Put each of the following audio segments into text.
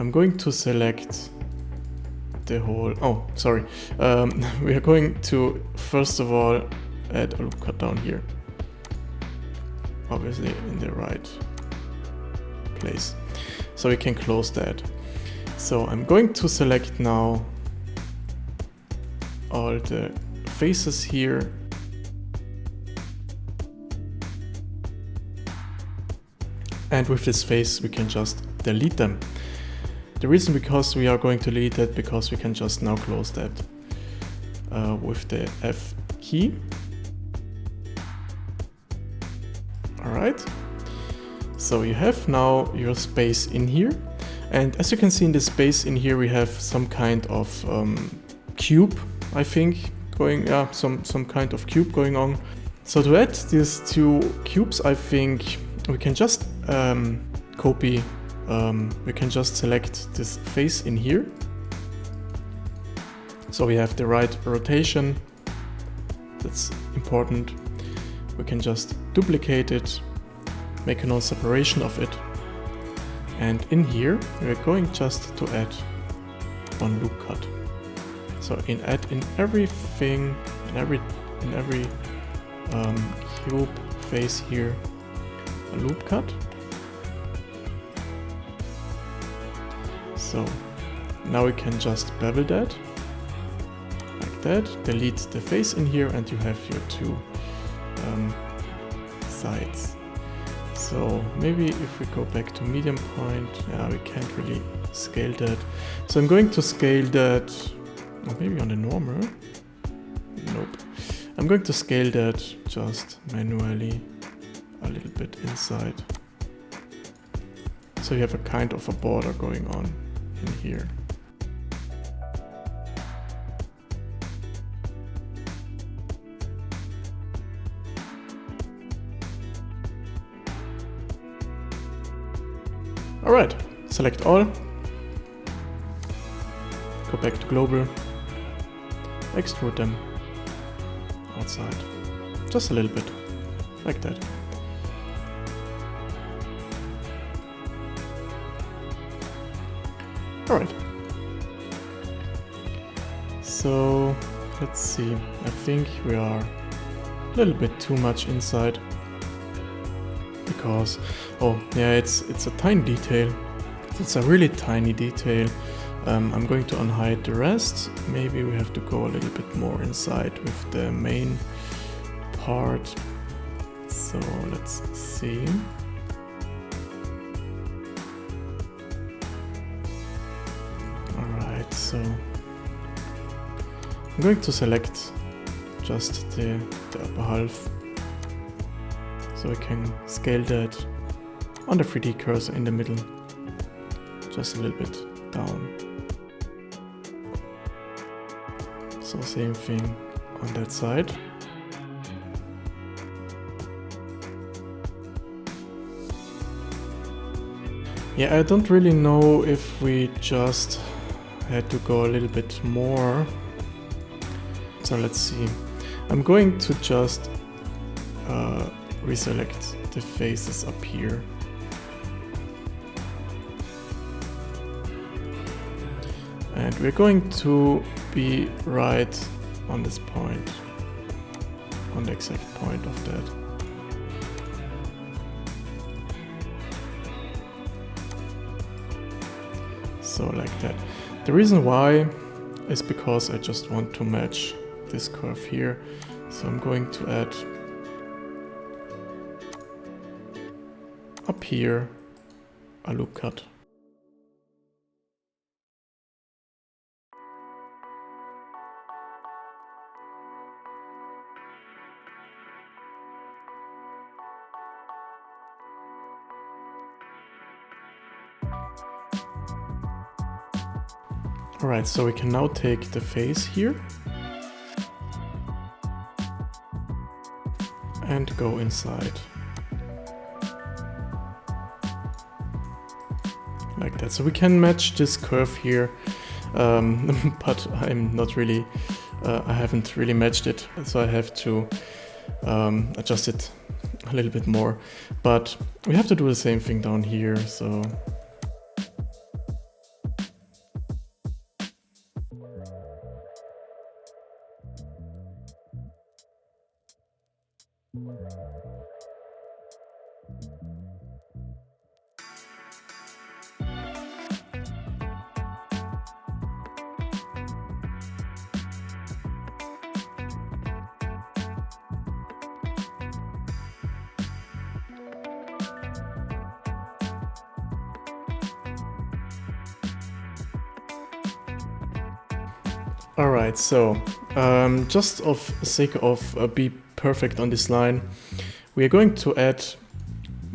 I'm going to select the whole, oh, sorry. We are going to, first of all, add a loop cut down here. Obviously in the right place. So we can close that. So I'm going to select now all the faces here. And with this face, we can just delete them. The reason because we are going to delete that, because we can just now close that with the F key. All right. So you have now your space in here. And as you can see in the space in here, we have some kind of cube, I think, going, yeah, some kind of cube going on. So to add these two cubes, I think we can just copy, we can just select this face in here. So we have the right rotation, that's important. We can just duplicate it, make a no separation of it. And in here, we're going just to add one loop cut. So add in everything, in every cube face here, a loop cut. So now we can just bevel that, like that, delete the face in here, and you have your two sides. So maybe if we go back to medium point, yeah, we can't really scale that. So I'm going to scale that, or maybe on the normal. Nope. I'm going to scale that just manually a little bit inside. So you have a kind of a border going on in here. Alright, select all, go back to global, extrude them outside, just a little bit, like that. Alright, so let's see, I think we are a little bit too much inside. Because, oh yeah, it's a tiny detail. It's a really tiny detail. I'm going to unhide the rest. Maybe we have to go a little bit more inside with the main part. So let's see. Alright, so I'm going to select just the upper half. So I can scale that on the 3D cursor in the middle, just a little bit down. So same thing on that side. Yeah, I don't really know if we just had to go a little bit more. So let's see. I'm going to just reselect the faces up here. And we're going to be right on this point, on the exact point of that. So like that. The reason why is because I just want to match this curve here. So I'm going to add up here a loop cut. Alright, so we can now take the face here and go inside. Like that. So we can match this curve here, but I'm not really, I haven't really matched it, so I have to adjust it a little bit more. But we have to do the same thing down here, so Alright, so just of sake of be perfect on this line, we are going to add,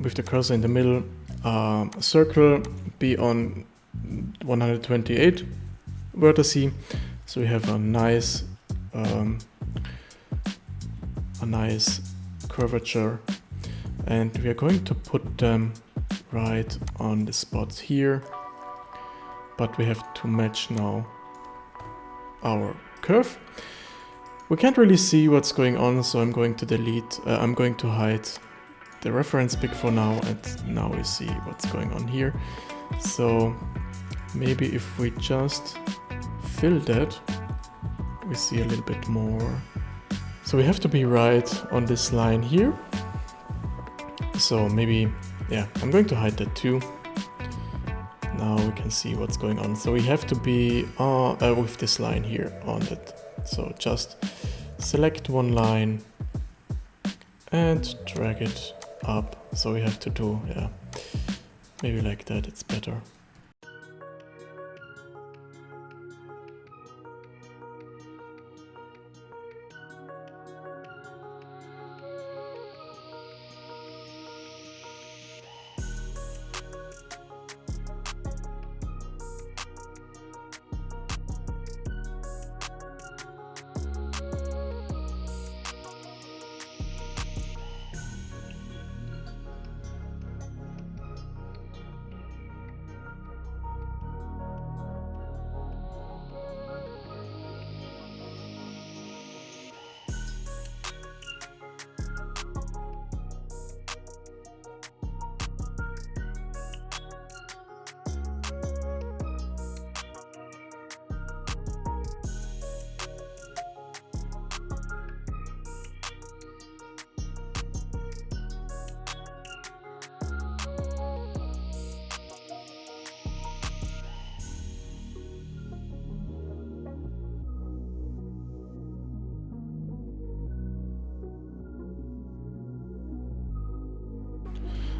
with the cursor in the middle, a circle, be on 128 vertices, so we have a nice curvature, and we are going to put them right on the spots here, but we have to match now our curve. We can't really see what's going on, so I'm going to delete, I'm going to hide the reference pic for now, and now we see what's going on here. So maybe if we just fill that, we see a little bit more. So we have to be right on this line here. So maybe, yeah, I'm going to hide that too. Now we can see what's going on. So we have to be with this line here on it. So just select one line and drag it up. So we have to do, yeah, maybe like that, it's better.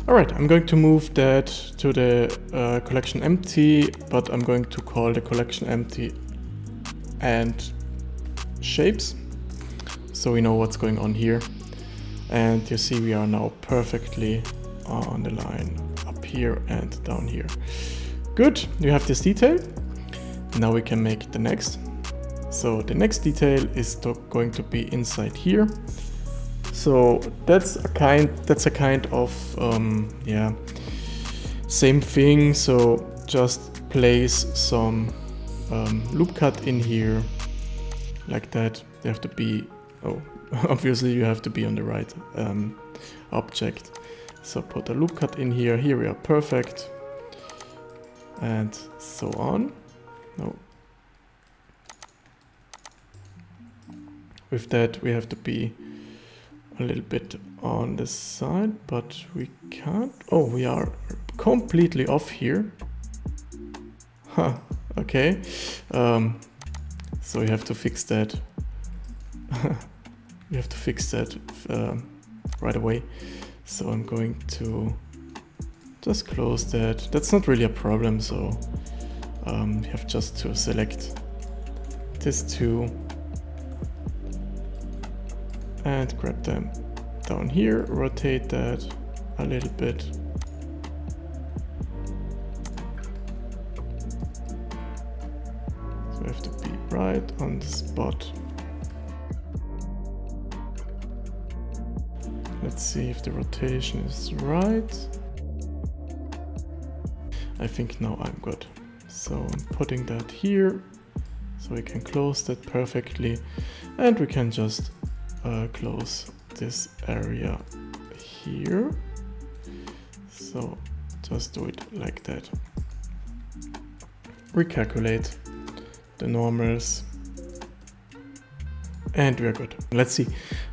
Alright, I'm going to move that to the collection empty, but I'm going to call the collection empty and shapes, so we know what's going on here. And you see we are now perfectly on the line up here and down here. Good, you have this detail. Now we can make the next. So the next detail is going to be inside here. So that's a kind of yeah, same thing. So just place some loop cut in here like that. You have to be, oh, obviously you have to be on the right object. So put a loop cut in here. Here we are perfect, and so on. No. With that we have to be a little bit on the side, but we can't. Oh, we are completely off here. Huh, okay. So we have to fix that. We have to fix that right away. So I'm going to just close that. That's not really a problem, so you have just to select these two and grab them down here, rotate that a little bit. So we have to be right on the spot. Let's see if the rotation is right. I think now I'm good. So I'm putting that here, so we can close that perfectly, and we can just close this area here. So just do it like that. Recalculate the normals. And we are good. Let's see.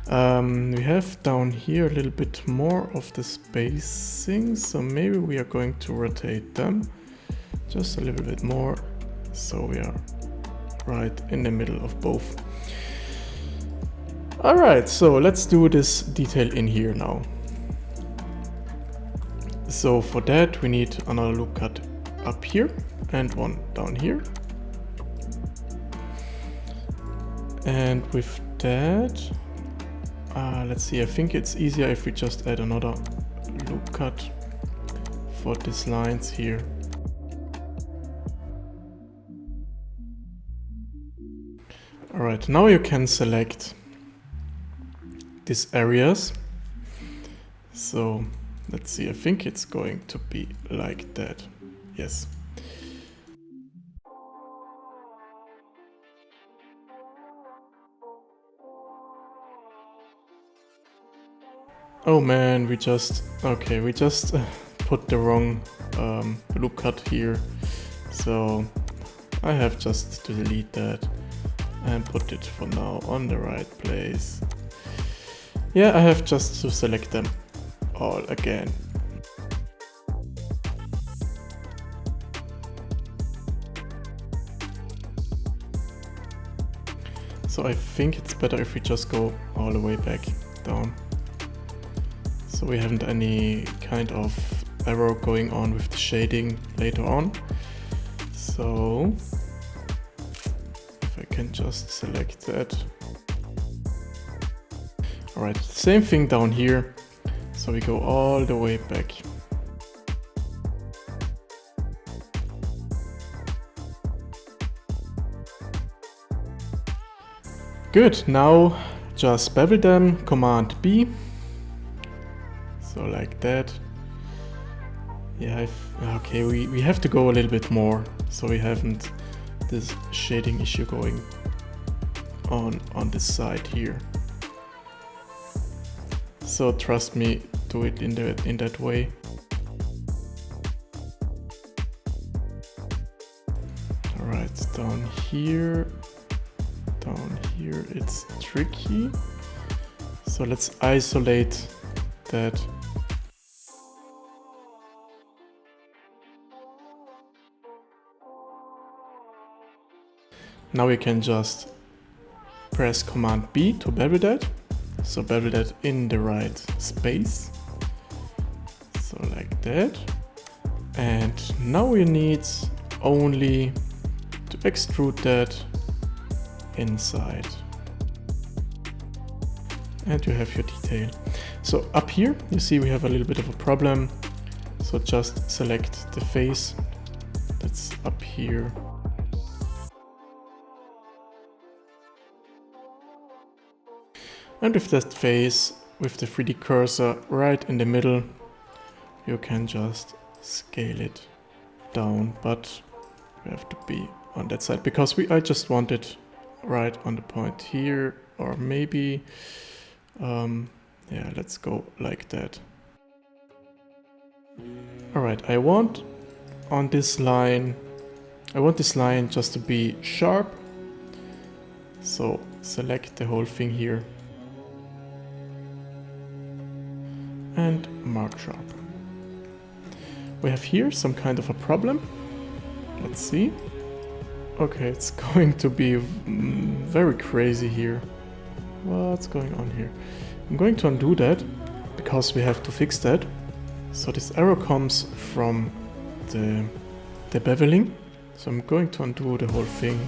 We have down here a little bit more of the spacing, so maybe we are going to rotate them just a little bit more, so we are right in the middle of both. Alright, so let's do this detail in here now. So for that we need another loop cut up here and one down here. And with that, let's see, I think it's easier if we just add another loop cut for these lines here. Alright, now you can select these areas. So let's see, I think it's going to be like that. Yes. Oh man, we just put the wrong loop cut here. So I have just to delete that and put it for now on the right place. Yeah, I have just to select them all again. So I think it's better if we just go all the way back down. So we haven't any kind of error going on with the shading later on. So if I can just select that. Alright, same thing down here. So we go all the way back. Good, now just bevel them, Command B. So like that. Yeah, okay, we have to go a little bit more, so we haven't this shading issue going on this side here. So trust me, do it in that way. Alright, down here it's tricky. So let's isolate that. Now we can just press Command B to bevel that. So bevel that in the right space. So like that. And now we need only to extrude that inside. And you have your detail. So up here, you see we have a little bit of a problem. So just select the face that's up here. And with that face, with the 3D cursor right in the middle, you can just scale it down, but we have to be on that side because I just want it right on the point here, or maybe, yeah, let's go like that. Alright, I want this line just to be sharp, so select the whole thing here. And mark sharp. We have here some kind of a problem. Let's see. Okay, it's going to be very crazy here. What's going on here? I'm going to undo that because we have to fix that. So this error comes from the beveling. So I'm going to undo the whole thing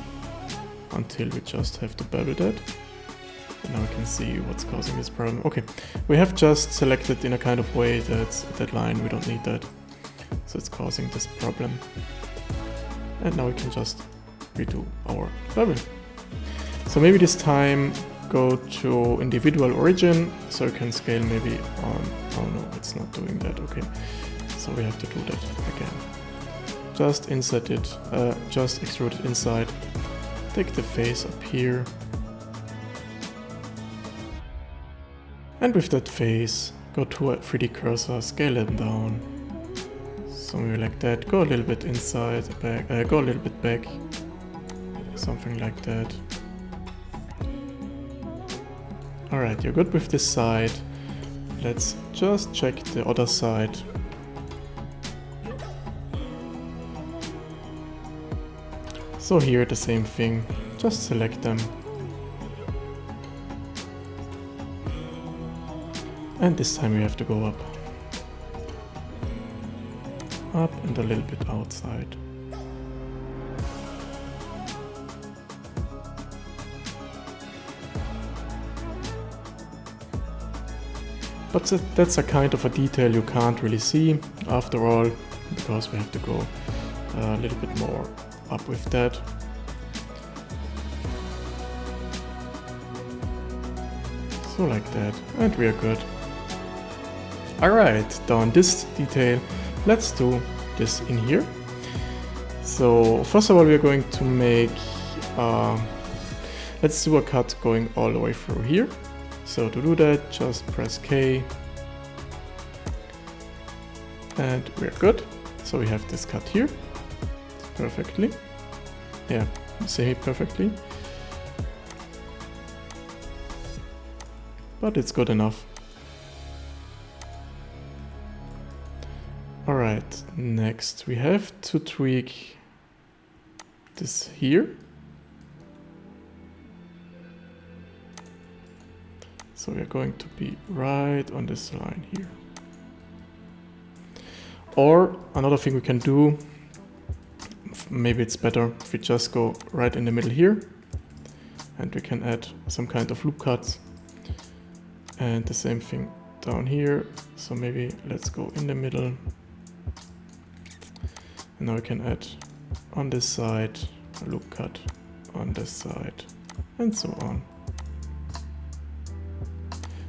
until we just have to bevel that. And now we can see what's causing this problem. Okay, we have just selected in a kind of way that line, we don't need that. So it's causing this problem. And now we can just redo our bevel. So maybe this time go to individual origin, so you can scale maybe on, oh no, it's not doing that, okay. So we have to do that again. Just insert it, just extrude it inside. Take the face up here. And with that face, go to a 3D cursor, scale it down. So maybe like that, go a little bit inside, back, go a little bit back. Something like that. Alright, you're good with this side. Let's just check the other side. So here the same thing, just select them. And this time we have to go up. Up and a little bit outside. But that's a kind of a detail you can't really see after all, because we have to go a little bit more up with that. So like that, and we are good. Alright, done this detail. Let's do this in here. So first of all we are going to make, let's do a cut going all the way through here. So to do that, just press K. And we're good. So we have this cut here. Perfectly. Yeah, semi-perfectly. But it's good enough. Alright, next we have to tweak this here. So we are going to be right on this line here. Or another thing we can do, maybe it's better if we just go right in the middle here, and we can add some kind of loop cuts. And the same thing down here. So maybe let's go in the middle. And now we can add on this side a loop cut, on this side, and so on.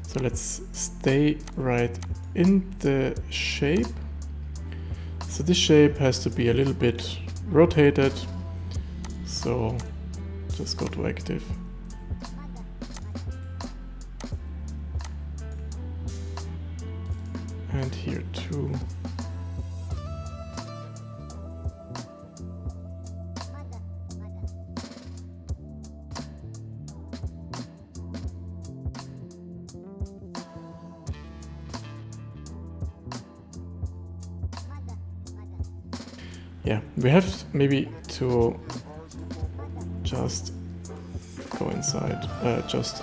So let's stay right in the shape. So this shape has to be a little bit rotated. So just go to active. And here too. Yeah, we have maybe to just go inside, just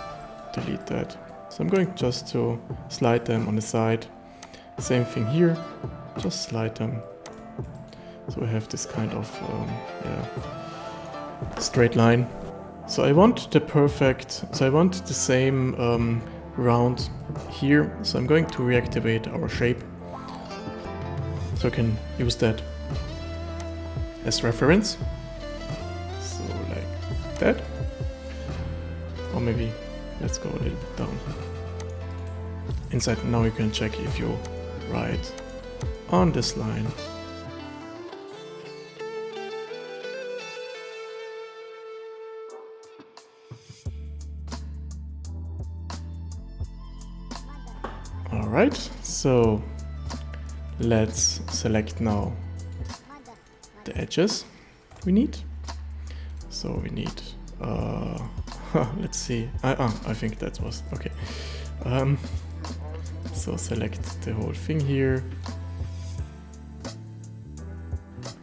delete that. So I'm going just to slide them on the side. Same thing here, just slide them. So we have this kind of straight line. So I want the same round here. So I'm going to reactivate our shape. So I can use that as reference. So like that. Or maybe let's go a little bit down. Inside now you can check if you're right on this line. Alright, so let's select now the edges we need. So we need, let's see, I think that was, okay. So select the whole thing here.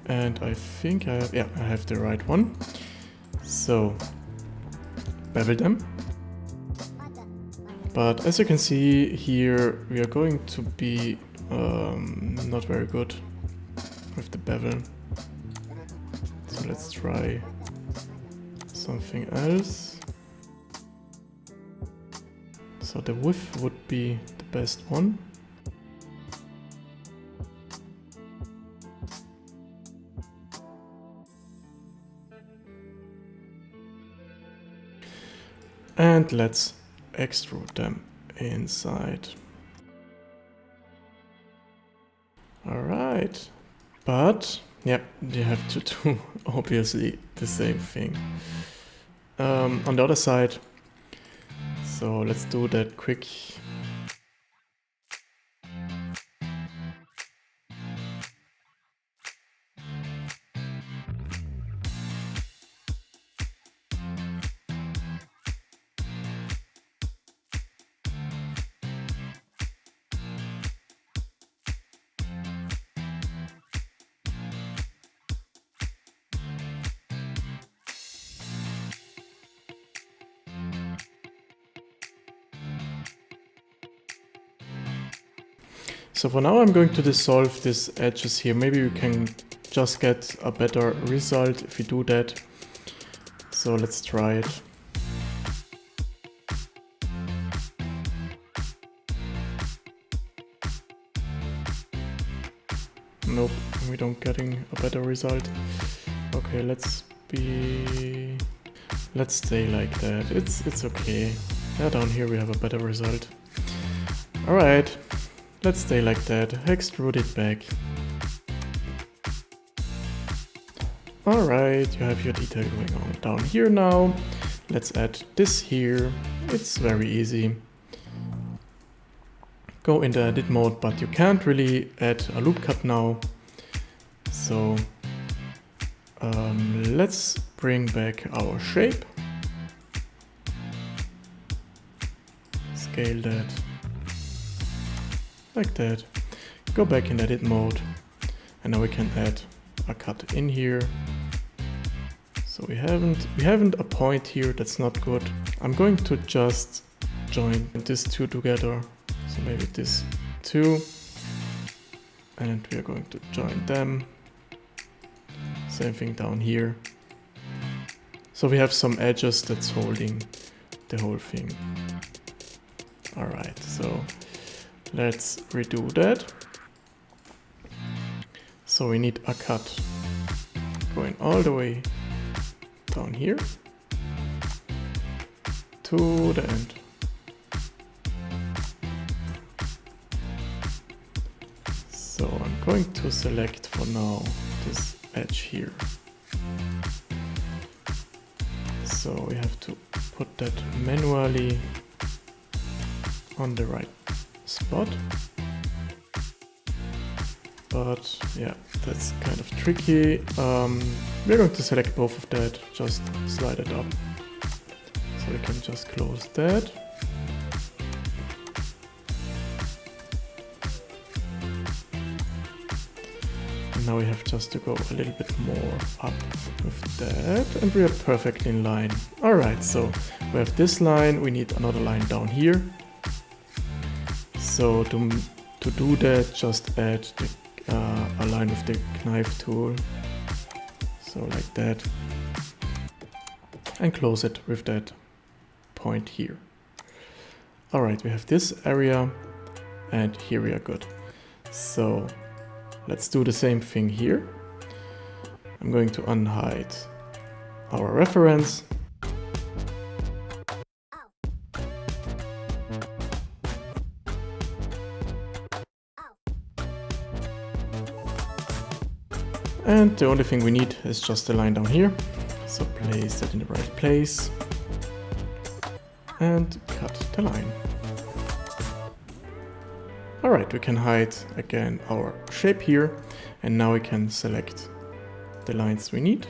And I think I have the right one. So bevel them. But as you can see here, we are going to be not very good with the bevel. So let's try something else. So the width would be the best one. And let's extrude them inside. Alright, but yeah, you have to do obviously the same thing on the other side. So let's do that quick. So for now I'm going to dissolve these edges here. Maybe we can just get a better result if we do that. So let's try it. Nope, we don't getting a better result. Okay, let's stay like that. It's okay. Yeah, down here we have a better result. Alright, let's stay like that. Extrude it back. Alright, you have your detail going on down here now. Let's add this here. It's very easy. Go in the edit mode, but you can't really add a loop cut now. So let's bring back our shape. Scale that like that. Go back in edit mode, and now we can add a cut in here. So we haven't a point here. That's not good. I'm going to just join these two together. So maybe this two, and we are going to join them. Same thing down here. So we have some edges that's holding the whole thing. Alright, so let's redo that. So we need a cut going all the way down here to the end. So I'm going to select for now this edge here. So we have to put that manually on the right spot. But yeah, that's kind of tricky. We're going to select both of that, just slide it up. So we can just close that. Now we have just to go a little bit more up with that, and we are perfectly in line. Alright, so we have this line, we need another line down here. So to do that, just add a line with the knife tool. So like that. And close it with that point here. Alright, we have this area, and here we are good. So let's do the same thing here. I'm going to unhide our reference. And the only thing we need is just a line down here. So place that in the right place and cut the line. Alright, we can hide again our shape here, and now we can select the lines we need.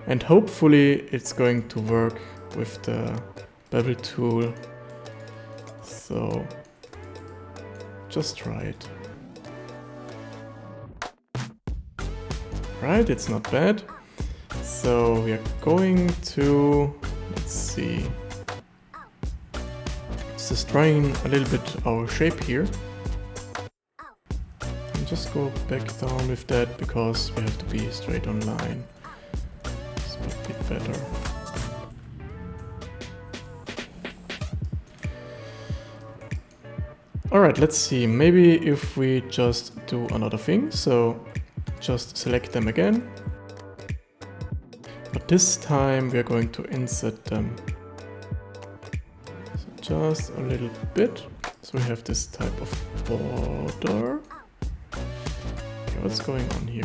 And hopefully it's going to work with the bevel tool. So just try it. Right, it's not bad. So we are going to, let's see, let's just trying a little bit our shape here. And just go back down with that, because we have to be straight on line. It's a bit better. Alright, let's see, maybe if we just do another thing. So just select them again, but this time we are going to insert them. So just a little bit. So we have this type of border. Okay, what's going on here?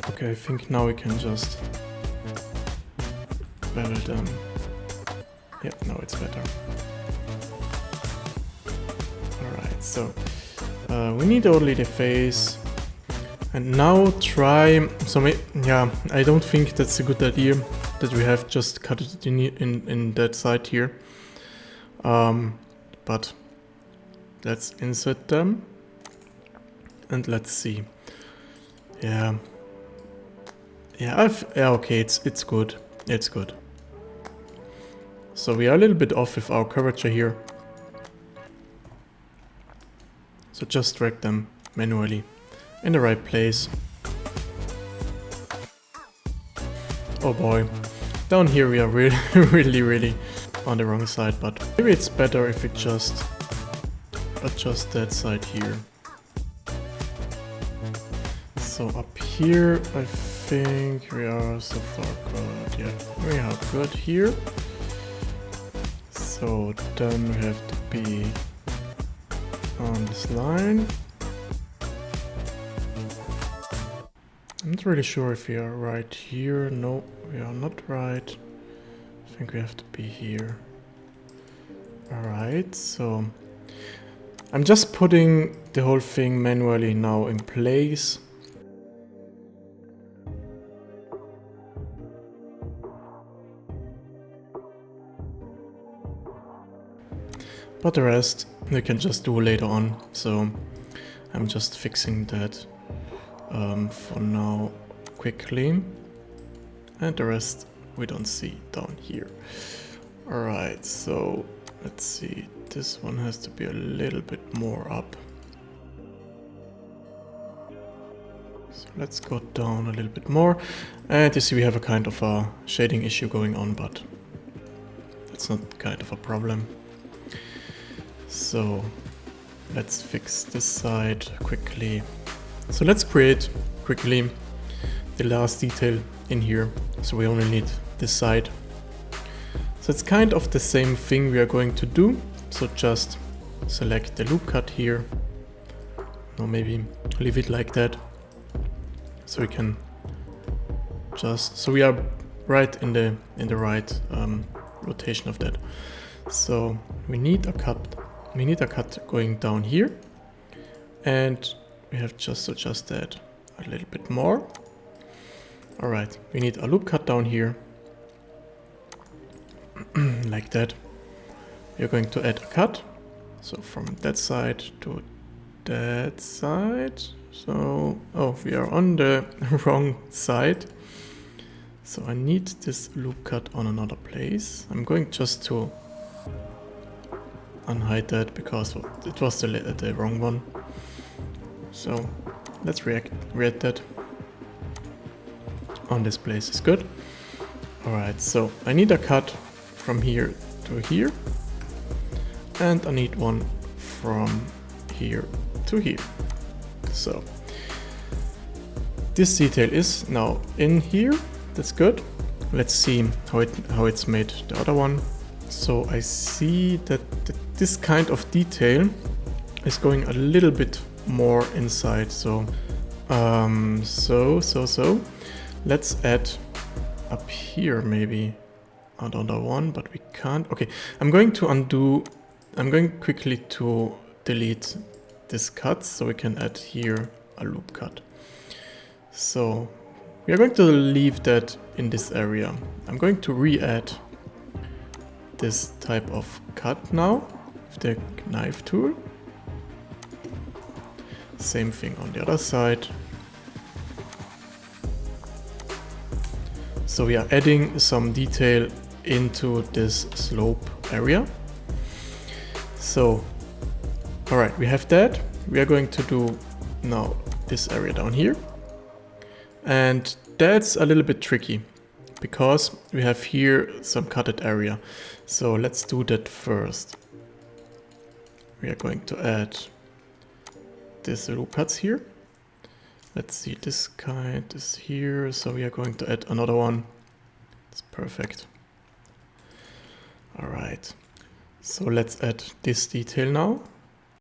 Okay, I think now we can just bevel them. Yeah, now it's better. So we need only the face, and now try. So yeah, I don't think that's a good idea that we have just cut it in that side here. But let's insert them and let's see. Yeah, okay, it's good. It's good. So we are a little bit off with our curvature here. So just drag them manually in the right place. Oh boy, down here we are really on the wrong side, but maybe it's better if we just adjust that side here. So up here, I think we are so far good. Yeah, we are good here. So then we have to be on this line. I'm not really sure if we are right here. No, we are not right. I think we have to be here. Alright, so I'm just putting the whole thing manually now in place. But the rest we can just do later on, so I'm just fixing that for now quickly. And the rest we don't see down here. Alright, so let's see, this one has to be a little bit more up. So let's go down a little bit more. And you see we have a kind of a shading issue going on, but that's not kind of a problem. So let's fix this side quickly. So let's create quickly the last detail in here. So we only need this side. So it's kind of the same thing we are going to do. So just select the loop cut here. Or maybe leave it like that. So we can just, so we are right in the right rotation of that. So we need a cut. We need a cut going down here, and we have just to adjust that a little bit more. Alright, we need a loop cut down here, like that. We're going to add a cut, so from that side to that side. So, oh, we are on the wrong side. So I need this loop cut on another place. I'm going just to unhide that because it was the wrong one. So let's react that on this place is good. Alright, so I need a cut from here to here, and I need one from here to here. So this detail is now in here. That's good. Let's see how it's made the other one. So I see that this kind of detail is going a little bit more inside. So let's add up here maybe another one, but we can't. Okay, I'm going quickly to delete this cut so we can add here a loop cut. So we are going to leave that in this area. I'm going to re-add this type of cut now with the knife tool. Same thing on the other side. So we are adding some detail into this slope area. So, alright, we have that. We are going to do now this area down here. And that's a little bit tricky because we have here some cutted area. So let's do that first. We are going to add these loop cuts here. Let's see, this kind is here. So we are going to add another one. It's perfect. All right. So let's add this detail now.